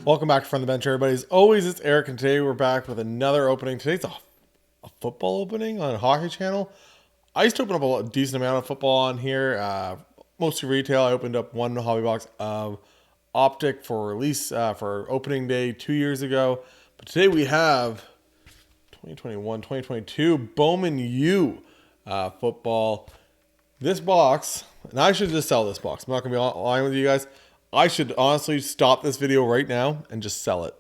Welcome back to From the Bench, everybody. As always, it's Eric, and today we're back with another opening. Today's a football opening on Hockey Channel. I used to open up a decent amount of football on here, mostly retail. I opened up one hobby box of Optic for release for opening day 2 years ago. But today we have 2021, 2022 Bowman U football. This box, and I should just sell this box. I'm not going to be lying with you guys. I should honestly stop this video right now and just sell it.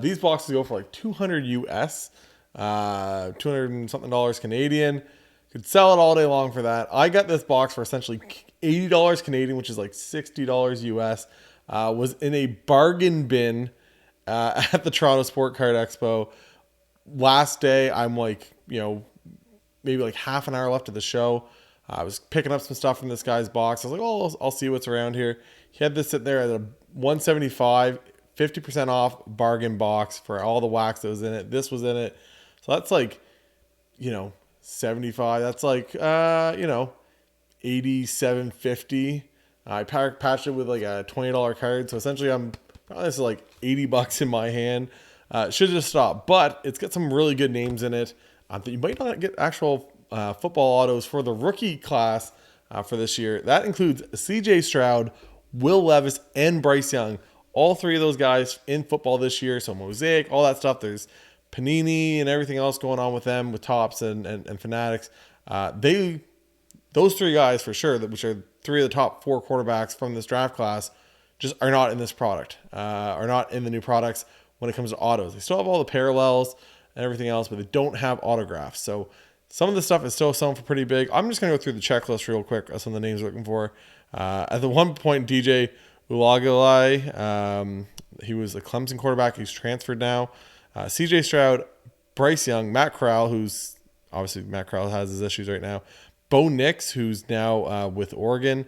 These boxes go for like 200 US, 200 and something dollars Canadian. Could sell it all day long for that. I got this box for essentially $80 Canadian, which is like $60 US. Was in a bargain bin at the Toronto Sport Card Expo. Last day, I'm like, maybe like half an hour left of the show. I was picking up some stuff from this guy's box. I was like, oh, I'll see what's around here. He had this sitting there at a $175, 50% off bargain box for all the wax that was in it. This was in it. So that's like, 75. That's like, 87.50. I patched it with like a $20 card. So essentially this is like $80 in my hand. Should just stop, but it's got some really good names in it. That you might not get actual football autos for the rookie class for this year. That includes CJ Stroud, Will Levis, and Bryce Young. All three of those guys in football this year. So Mosaic, all that stuff. There's Panini and everything else going on with them, with Topps and Fanatics. Those three guys for sure, which are three of the top four quarterbacks from this draft class, just are not in this product, are not in the new products when it comes to autos. They still have all the parallels and everything else, but they don't have autographs. So some of the stuff is still selling for pretty big. I'm just going to go through the checklist real quick of some of the names we're looking for. At the one point, DJ Ulagalai, he was a Clemson quarterback. He's transferred now. CJ Stroud, Bryce Young, Matt Corral, who's obviously Matt Corral has his issues right now. Bo Nix, who's now with Oregon.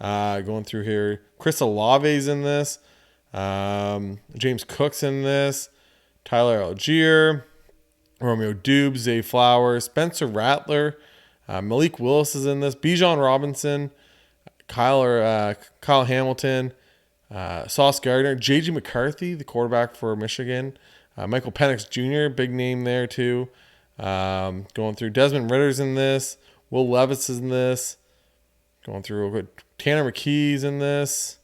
Going through here. Chris Olave's in this. James Cook's in this. Tyler Algier. Romeo Dubes, Zay Flowers, Spencer Rattler, Malik Willis is in this, Bijan Robinson, Kyle Hamilton, Sauce Gardner, J.J. McCarthy, the quarterback for Michigan, Michael Penix Jr., big name there too. Going through, Desmond Ritter's in this, Will Levis is in this. Going through real quick, Tanner McKee's in this,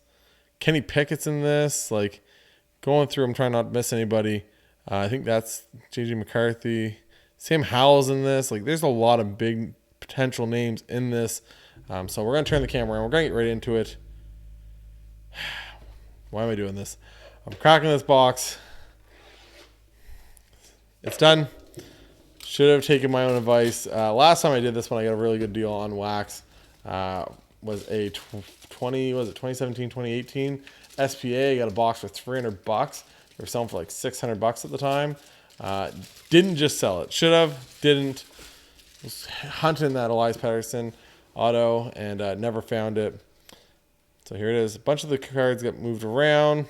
Kenny Pickett's in this. Like, going through, I'm trying not to miss anybody. I think that's J.J. McCarthy. Sam Howell's in this. Like, there's a lot of big potential names in this. So we're going to turn the camera around. We're going to get right into it. Why am I doing this? I'm cracking this box. It's done. Should have taken my own advice. Last time I did this one, I got a really good deal on wax. Was a 2017, 2018 SPA. I got a box for $300. They were selling for like $600 at the time. Didn't just sell it. Should have. Didn't. Was hunting that Elias Patterson auto and never found it. So here it is. A bunch of the cards get moved around.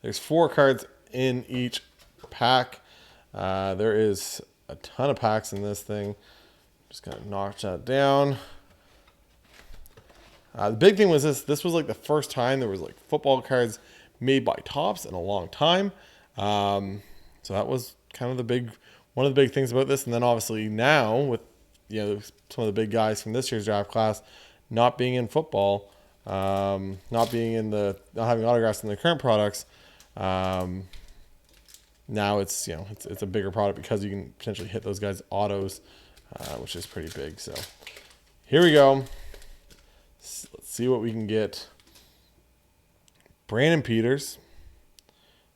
There's 4 cards in each pack. There is a ton of packs in this thing. Just going to knock that down. The big thing was this. This was like the first time there was like football cards made by Topps in a long time. So that was kind of one of the big things about this. And then obviously now with, some of the big guys from this year's draft class not being in football, not having autographs in their current products. Now it's a bigger product because you can potentially hit those guys' autos, which is pretty big. So here we go. Let's see what we can get. Brandon Peters,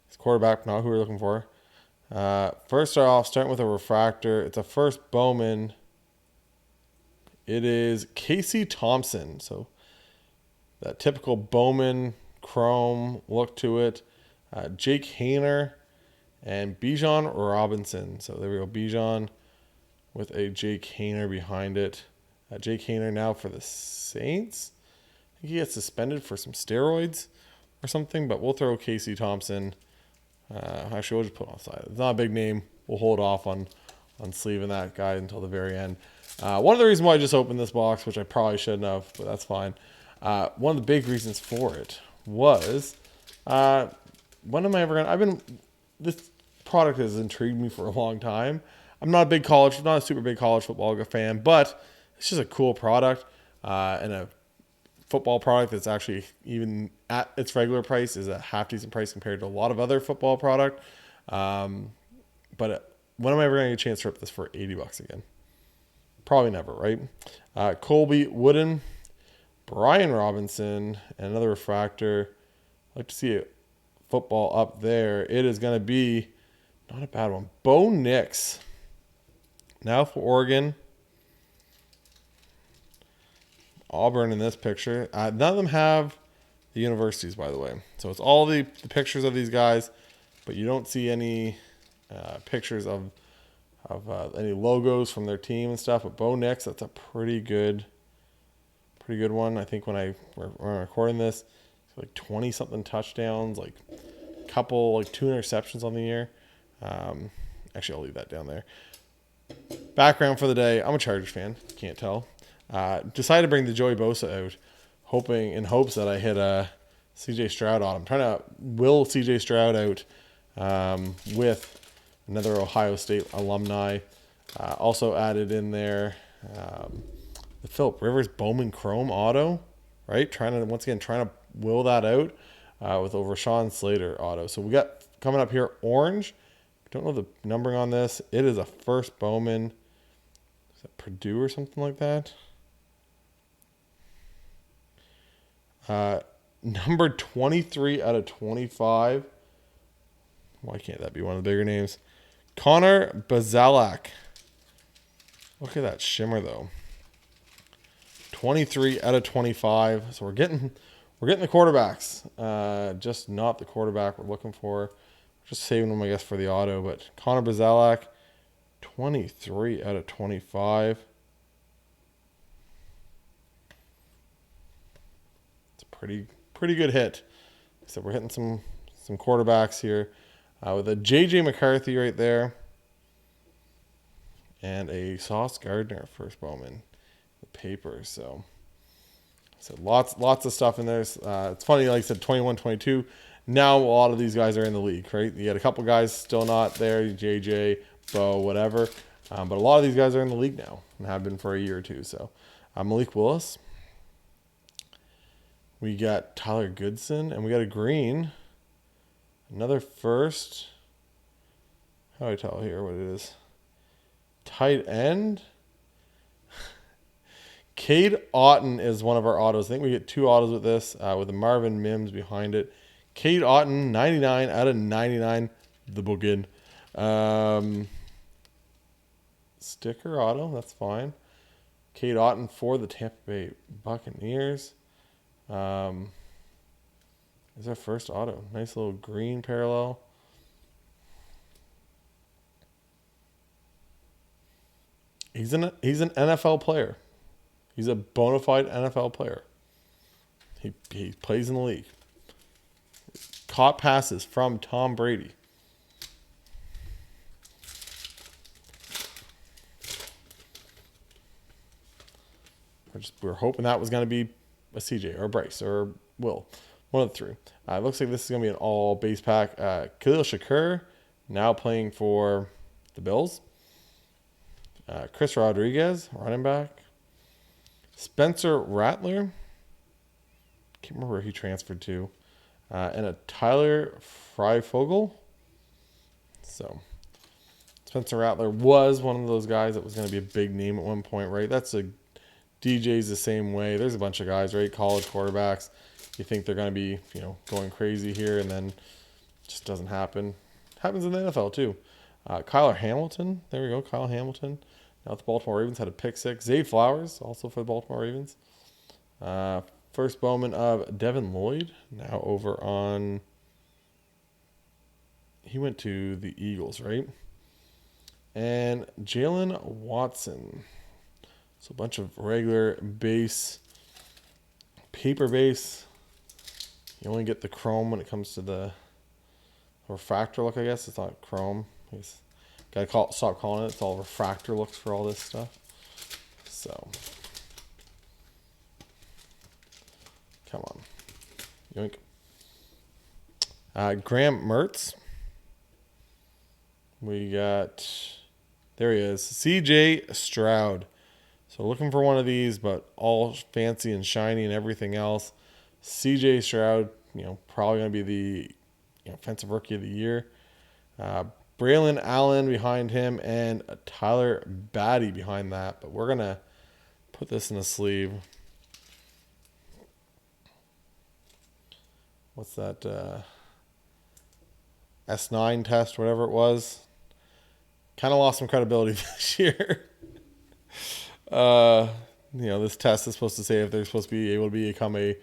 his quarterback, not who we're looking for. First off, starting with a refractor. It's a first Bowman. It is Casey Thompson. So that typical Bowman chrome look to it. Jake Haener and Bijan Robinson. So there we go. Bijan with a Jake Haener behind it. Jake Haener now for the Saints. I think he gets suspended for some steroids or something, but we'll throw Casey Thompson. Actually, we'll just put him offside. It's not a big name. We'll hold off on sleeving that guy until the very end. One of the reasons why I just opened this box, which I probably shouldn't have, but that's fine. One of the big reasons for it was when am I ever gonna? This product has intrigued me for a long time. I'm not a super big college football fan, but it's just a cool product and a football product that's actually even at its regular price is a half decent price compared to a lot of other football product. But when am I ever going to get a chance to rip this for $80 again? Probably never, right? Colby Wooden, Brian Robinson, and another refractor. I'd like to see a football up there. It is going to be not a bad one. Bo Nix. Now for Oregon. Auburn in this picture. None of them have the universities, by the way. So it's all the pictures of these guys, but you don't see any pictures of any logos from their team and stuff. But Bo Nix, that's a pretty good one. I think when we're recording this, like 20 something touchdowns, like couple 2 interceptions on the year. Actually, I'll leave that down there. Background for the day: I'm a Chargers fan. Can't tell. Decided to bring the Joey Bosa out, in hopes that I hit a CJ Stroud on him. Trying to will CJ Stroud out with another Ohio State alumni. Also added in there the Phillip Rivers Bowman Chrome auto, right? Trying to will that out with a Rashawn Slater auto. So we got coming up here orange. Don't know the numbering on this. It is a first Bowman. Is that Purdue or something like that? Number 23 out of 25. Why can't that be one of the bigger names? Connor Bazalak. Look at that shimmer though. 23 out of 25. So we're getting the quarterbacks. Just not the quarterback we're looking for. Just saving them, I guess, for the auto. But Connor Bazalak, 23 out of 25. It's a pretty good hit. So we're hitting some quarterbacks here with a J.J. McCarthy right there. And a Sauce Gardner first Bowman. The paper, so lots of stuff in there. It's funny, like I said, 21, 22. Now a lot of these guys are in the league, right? You got a couple guys still not there, JJ, Bo, whatever. But a lot of these guys are in the league now and have been for a year or two. So Malik Willis. We got Tyler Goodson, and we got a green. Another first. How do I tell here what it is? Tight end. Cade Otton is one of our autos. I think we get 2 autos with this, with the Marvin Mims behind it. Cade Otton, 99 out of 99. The boogin. Sticker auto, that's fine. Cade Otton for the Tampa Bay Buccaneers. Is our first auto. Nice little green parallel. He's an NFL player. He's a bona fide NFL player. He plays in the league. Caught passes from Tom Brady. We're hoping that was going to be a CJ or a Bryce or Will. One of the three. It looks like this is going to be an all base pack. Khalil Shakur now playing for the Bills. Chris Rodriguez, running back. Spencer Rattler. Can't remember where he transferred to. And a Tyler Freifogel. So, Spencer Rattler was one of those guys that was going to be a big name at one point, right? DJ's the same way. There's a bunch of guys, right? College quarterbacks. You think they're going to be, going crazy here, and then it just doesn't happen. Happens in the NFL, too. Kyler Hamilton. There we go, Kyle Hamilton. Now the Baltimore Ravens had a pick 6. Zay Flowers, also for the Baltimore Ravens. First Bowman of Devin Lloyd. Now over on... He went to the Eagles, right? And Jalen Watson. So a bunch of regular base, paper base. You only get the chrome when it comes to the refractor look, I guess. It's not chrome. Stop calling it. It's all refractor looks for all this stuff. So, come on. Yoink. Graham Mertz. We got, there he is, C.J. Stroud. So looking for one of these, but all fancy and shiny and everything else. C.J. Stroud, probably going to be the offensive rookie of the year. Braylon Allen behind him and Tyler Batty behind that. But we're going to put this in a sleeve. What's that? S9 test, whatever it was. Kind of lost some credibility this year. This test is supposed to say if they're supposed to be able to become a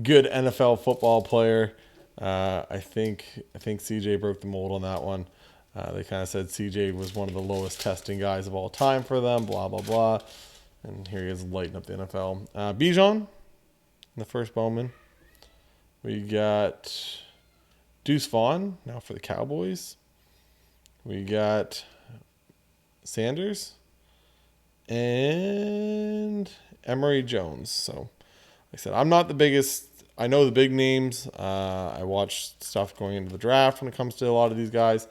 good NFL football player. I think CJ broke the mold on that one. They kind of said CJ was one of the lowest testing guys of all time for them, blah, blah, blah. And here he is lighting up the NFL. Bijan, the first Bowman. We got Deuce Vaughn, now for the Cowboys. We got Sanders and Emory Jones. So, like I said, I'm not the biggest. I know the big names. I watch stuff going into the draft when it comes to a lot of these guys.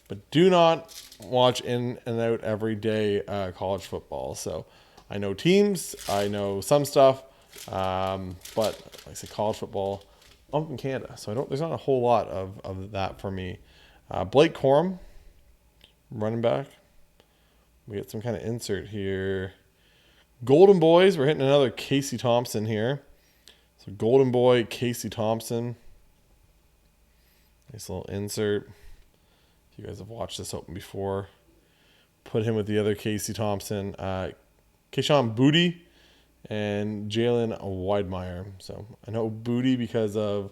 But do not watch in and out every day college football. So I know teams. I know some stuff. But like I say, college football, I'm from Canada. So there's not a whole lot of that for me. Blake Corum, running back. We get some kind of insert here. Golden Boys. We're hitting another Casey Thompson here. So Golden Boy, Casey Thompson. Nice little insert. If you guys have watched this open before, put him with the other Casey Thompson. Keyshawn Booty and Jalen Widemeyer. So I know Booty because of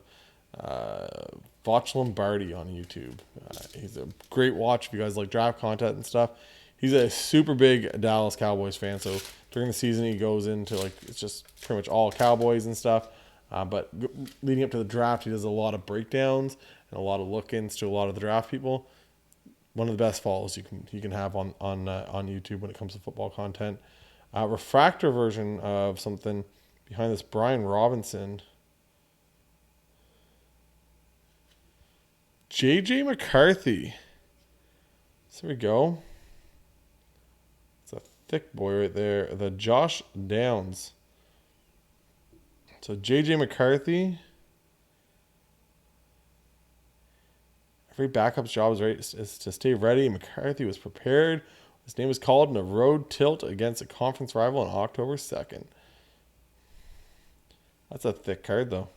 Voch Lombardi on YouTube. He's a great watch if you guys like draft content and stuff. He's a super big Dallas Cowboys fan. So during the season, he goes into it's just pretty much all Cowboys and stuff. But leading up to the draft, he does a lot of breakdowns and a lot of look-ins to a lot of the draft people. One of the best follows you can have on YouTube when it comes to football content. Refractor version of something behind this, Brian Robinson. J.J. McCarthy. So there we go. It's a thick boy right there. The Josh Downs. So J.J. McCarthy. Every backup's job is to stay ready. McCarthy was prepared. His name was called in a road tilt against a conference rival on October 2nd. That's a thick card, though.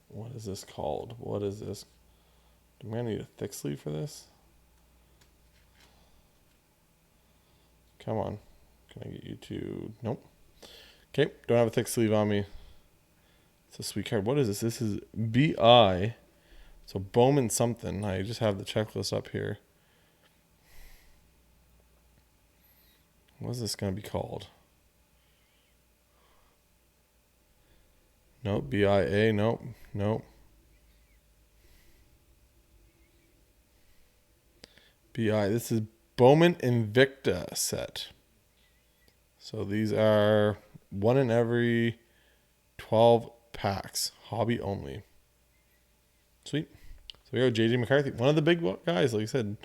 What is this called? What is this? Do I need a thick sleeve for this? Come on. Can I get you to... Nope. Okay, don't have a thick sleeve on me. It's a sweet card. What is this? This is BI. So Bowman something. I just have the checklist up here. What is this going to be called? Nope. BIA. Nope. Nope. BI. This is Bowman Invicta set. So these are one in every 12 packs. Hobby only. Sweet. So we go J.J. McCarthy. One of the big guys, like you said.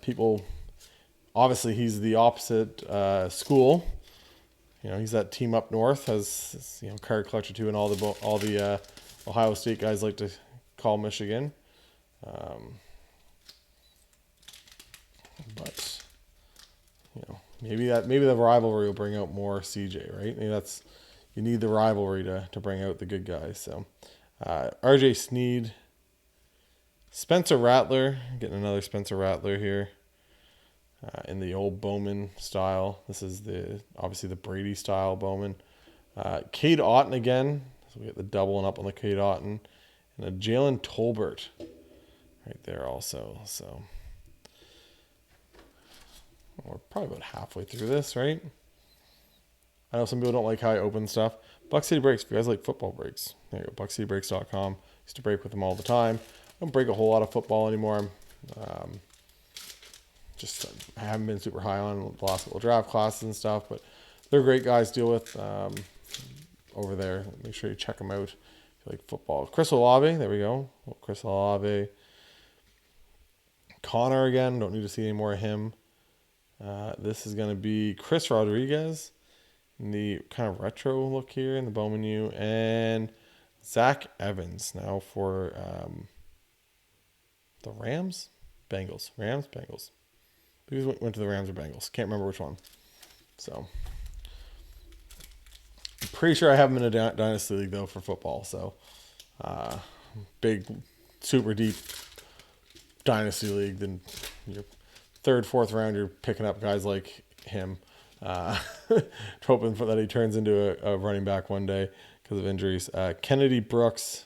People, obviously he's the opposite school. He's that team up north, has card collector too, and all the Ohio State guys like to call Michigan. But maybe the rivalry will bring out more CJ, right? Maybe you need the rivalry to bring out the good guys. So RJ Sneed, Spencer Rattler, getting another Spencer Rattler here. In the old Bowman style. This is obviously the Brady style Bowman. Cade Otton again. So we get the doubling up on the Cade Otton. And a Jalen Tolbert right there also. So we're probably about halfway through this, right? I know some people don't like how I open stuff. Buck City Breaks, if you guys like football breaks, there you go, buckcitybreaks.com. Used to break with them all the time. I don't break a whole lot of football anymore. I haven't been super high on the last couple draft classes and stuff, but they're great guys to deal with. over there. Make sure you check them out if you like football. Chris Olave, there we go. Chris Olave. Connor again, don't need to see any more of him. This is going to be Chris Rodriguez in the kind of retro look here in the Bowman U. And Zach Evans now for the Rams? Bengals. Rams? Bengals. Who went to the Rams or Bengals? Can't remember which one. So, I'm pretty sure I have him in a Dynasty League, though, for football. So, big, super deep Dynasty League. Then your third, fourth round, you're picking up guys like him. Hoping for that he turns into a running back one day because of injuries. Kennedy Brooks.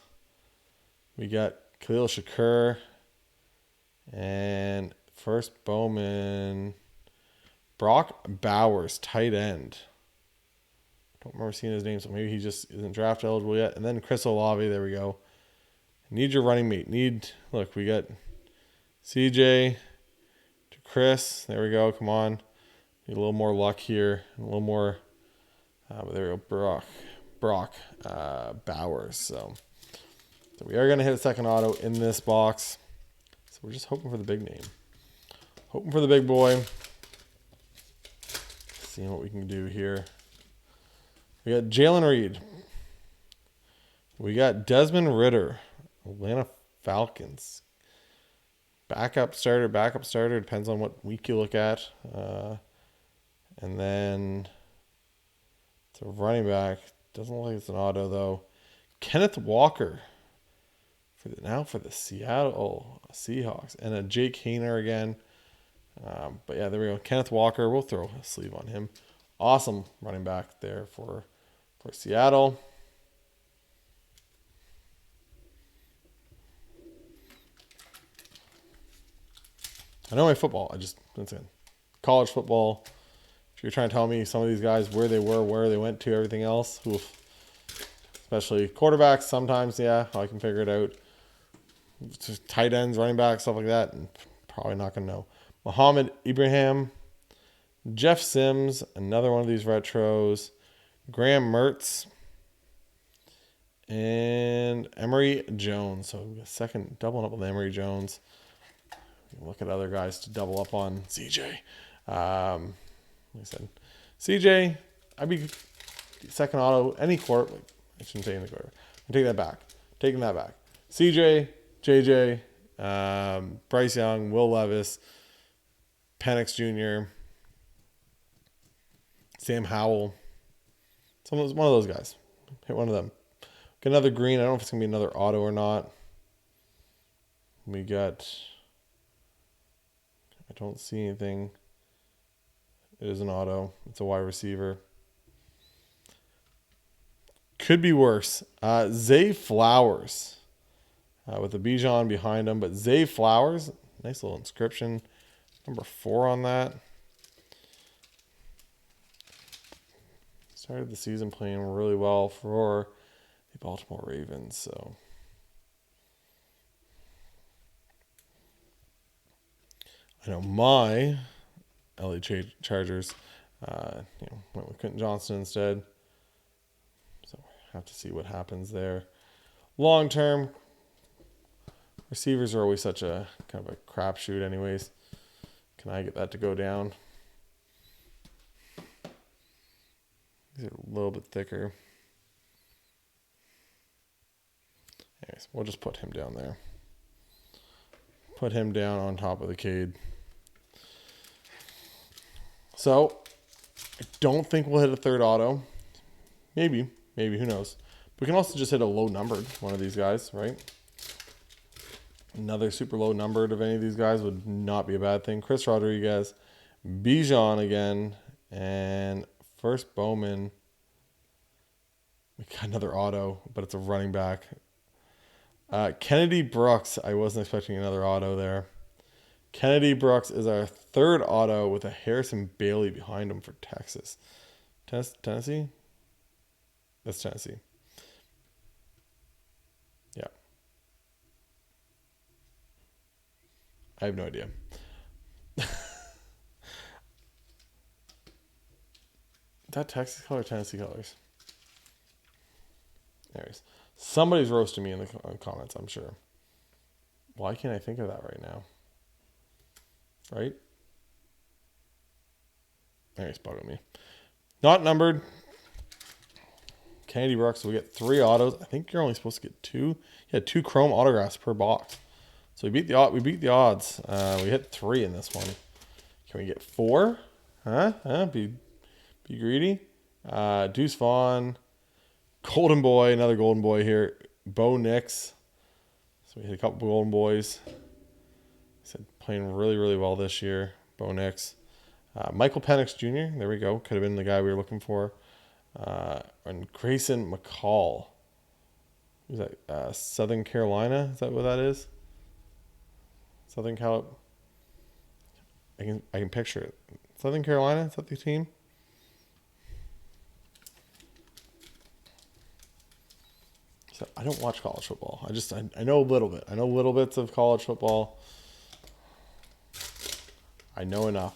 We got Khalil Shakur. And first Bowman. Brock Bowers, tight end. Don't remember seeing his name, so maybe he just isn't draft eligible yet. And then Chris Olave, there we go. Need your running mate. Look, we got CJ to Chris. There we go. Come on. Need a little more luck here. A little more. But there we go. Brock Bowers. So we are going to hit a second auto in this box. So we're just hoping for the big name. Hoping for the big boy. Seeing what we can do here. We got Jalen Reed. We got Desmond Ridder. Atlanta Falcons. Backup starter. Depends on what week you look at. And then it's a running back. Doesn't look like it's an auto, though. Kenneth Walker. For the Seattle Seahawks. And a Jake Hayner again. But yeah, there we go. Kenneth Walker. We'll throw a sleeve on him. Awesome running back there for Seattle. I know my football. That's it. College football. If you're trying to tell me some of these guys where they were, where they went to, everything else, oof. Especially quarterbacks, sometimes, yeah, I can figure it out. Just tight ends, running backs, stuff like that, and probably not going to know. Muhammad Ibrahim, Jeff Sims, another one of these retros, Graham Mertz, and Emory Jones. So a second doubling up with Emory Jones. Look at other guys to double up on. CJ. Like I said, CJ, I'd be second auto, any court. I shouldn't say any court. I'm taking that back. CJ, JJ, Bryce Young, Will Levis, Penix Jr., Sam Howell. One of those guys. Hit one of them. Get another green. I don't know if it's going to be another auto or not. We got... I don't see anything. It is an auto. It's a wide receiver. Could be worse. Zay Flowers. With the Bijan behind him. But Zay Flowers. Nice little inscription. Number 4 on that. Started the season playing really well for the Baltimore Ravens. So I know my LA Chargers went with Quentin Johnston instead. So have to see what happens there. Long term, receivers are always such a kind of a crapshoot anyways. Can I get that to go down? These are a little bit thicker. Anyways, we'll just put him down there. Put him down on top of the Cade. So, I don't think we'll hit a third auto. Maybe, who knows. We can also just hit a low numbered one of these guys, right? Another super low numbered of any of these guys would not be a bad thing. Chris Rodriguez, Bijan again, and first Bowman. We got another auto, but it's a running back. Kennedy Brooks. I wasn't expecting another auto there. Kennedy Brooks is our third auto with a Harrison Bailey behind him for Texas. Tennessee? That's Tennessee. Yeah. I have no idea. Is that Texas color or Tennessee colors? Anyways, somebody's roasting me in the comments, I'm sure. Why can't I think of that right now? Right? Anyways, bugging me. Not numbered. Kennedy Brooks. So we get 3 autos. I think you're only supposed to get 2. Yeah, 2 chrome autographs per box. So we beat the odds. We hit 3 in this one. Can we get 4? Be greedy. Deuce Vaughn. Golden Boy. Another Golden Boy here. Bo Nix. So we hit a couple Golden Boys. Said playing really, really well this year. Bo Nix. Michael Penix Jr. There we go. Could have been the guy we were looking for. And Grayson McCall. Who's that? Southern Carolina? Is that what that is? Southern Cal. I can picture it. Southern Carolina? Is that the team? So I don't watch college football. I know a little bit. I know little bits of college football. I know enough.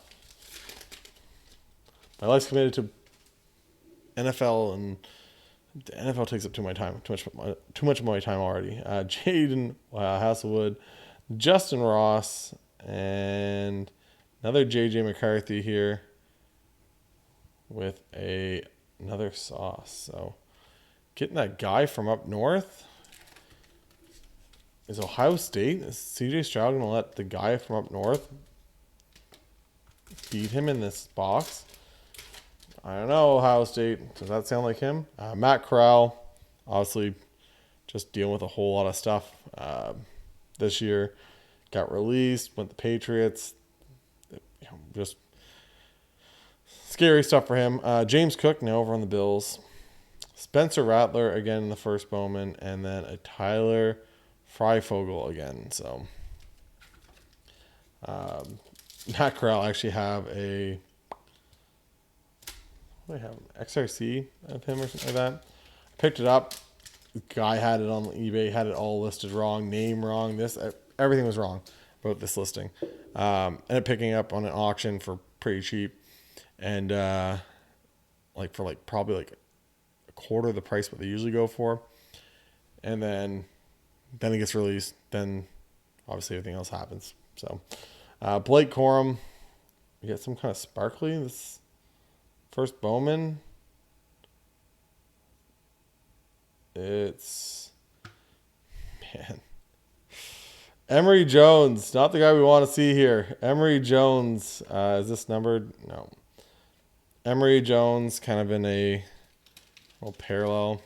My life's committed to NFL, and the NFL takes up too much of my time already. Jaden Hasselwood, Justin Ross, and another JJ McCarthy here with another sauce. So getting that guy from up north. Is Ohio State? Is CJ Stroud going to let the guy from up north beat him in this box? I don't know, Ohio State. Does that sound like him? Matt Corral, obviously just dealing with a whole lot of stuff this year. Got released, went to the Patriots. Just scary stuff for him. James Cook now over on the Bills. Spencer Rattler again in the first Bowman. And then a Tyler Freifogel again. So Matt Corral actually have a... I have an XRC of him or something like that. Picked it up. The guy had it on eBay, had it all listed wrong, name wrong, everything was wrong about this listing. Ended up picking it up on an auction for pretty cheap, and probably a quarter of the price what they usually go for. And then it gets released. Then obviously everything else happens. So Blake Corum, we got some kind of sparkly. This first Bowman, it's, man, Emory Jones, not the guy we want to see here. Emory Jones, is this numbered? No. Emory Jones, kind of in a little parallel.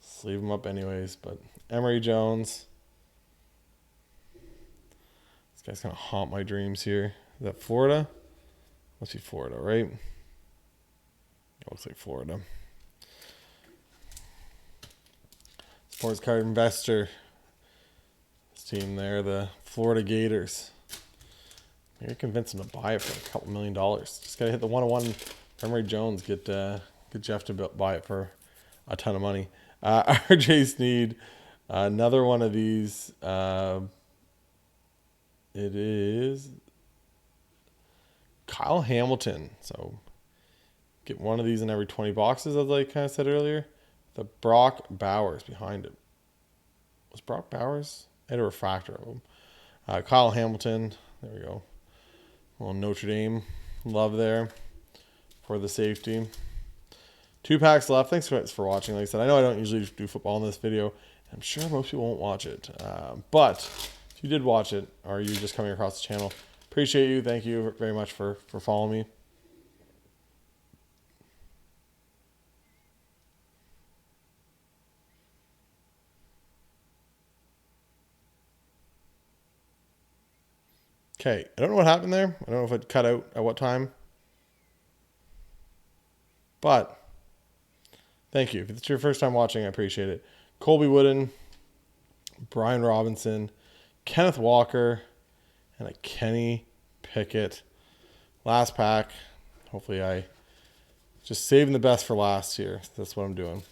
Let's leave him up anyways, but Emory Jones. This guy's going to haunt my dreams here. Is that Florida? Must be Florida, right? It looks like Florida. Sports card investor. This team there, the Florida Gators. Maybe convince them to buy it for a couple $1 million. Just gotta hit the 101 Emory Jones. Get Jeff to buy it for a ton of money. RJ Sneed, another one of these. It is Kyle Hamilton. So get one of these in every 20 boxes, as I kind of said earlier. The Brock Bowers behind it. Was Brock Bowers? I had a refractor of him. Kyle Hamilton. There we go. A little Notre Dame love there for the safety. 2 packs left. Thanks for watching. Like I said, I know I don't usually do football in this video. I'm sure most people won't watch it. But if you did watch it, or you're just coming across the channel, appreciate you. Thank you very much for following me. Okay, I don't know what happened there. I don't know if it cut out at what time. But thank you. If it's your first time watching, I appreciate it. Colby Wooden, Brian Robinson, Kenneth Walker, and a Kenny Pickett. Last pack. Hopefully I just saving the best for last here. That's what I'm doing.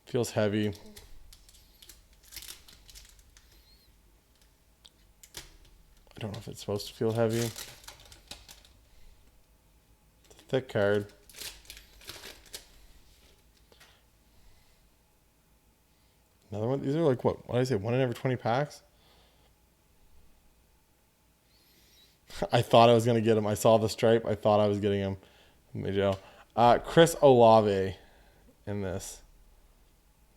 Feels heavy. I don't know if it's supposed to feel heavy. It's a thick card. Another one. These are like what did I say? 1 in every 20 packs. I thought I was gonna get him. I saw the stripe. I thought I was getting him. Joe. Chris Olave in this.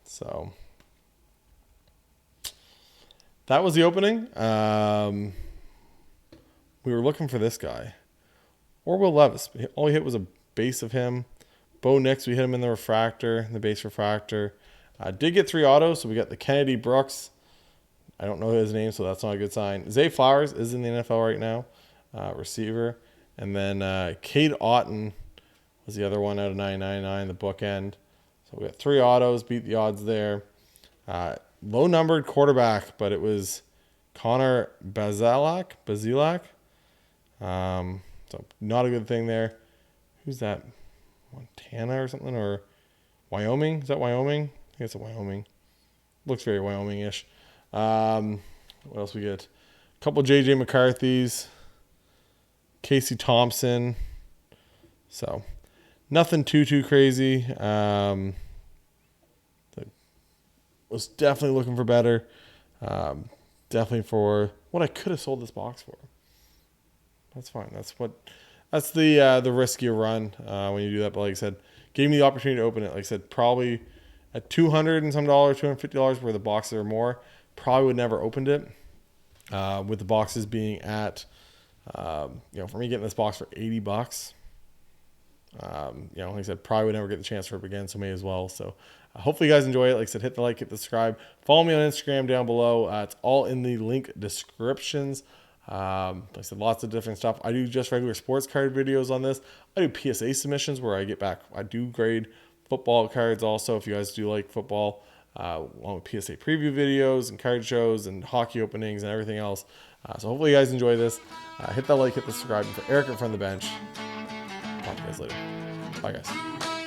So that was the opening. We were looking for this guy. Or Will Levis. All we hit was a base of him. Bo Nix, we hit him in the refractor, the base refractor. Did get 3 autos, so we got the Kennedy Brooks. I don't know his name, so that's not a good sign. Zay Flowers is in the NFL right now, receiver. And then Cade Otton was the other one out of 999, the bookend. So we got 3 autos, beat the odds there. Low-numbered quarterback, but it was Connor Bazelak. So not a good thing there. Who's that? Montana or something? Or Wyoming? Is that Wyoming? I think it's Wyoming. Looks very Wyoming-ish. What else we get? A couple J.J. McCarthy's. Casey Thompson. So nothing too crazy. Was definitely looking for better. Definitely for what I could have sold this box for. That's fine. That's the risk you run when you do that. But like I said, gave me the opportunity to open it. Like I said, probably at $200 and some dollars, $250 where the boxes are more, probably would never opened it. With the boxes being at, for me getting this box for $80. Like I said, probably would never get the chance for it again, so may as well. So hopefully you guys enjoy it. Like I said, hit the like, hit the subscribe. Follow me on Instagram down below. It's all in the link descriptions. Like I said, lots of different stuff. I do just regular sports card videos on this. I do PSA submissions where I do grade football cards also, if you guys do like football, along with PSA preview videos and card shows and hockey openings and everything else. So hopefully you guys enjoy this. Hit that like, hit the subscribe. And for Eric in front of the bench, talk to you guys later. Bye, guys.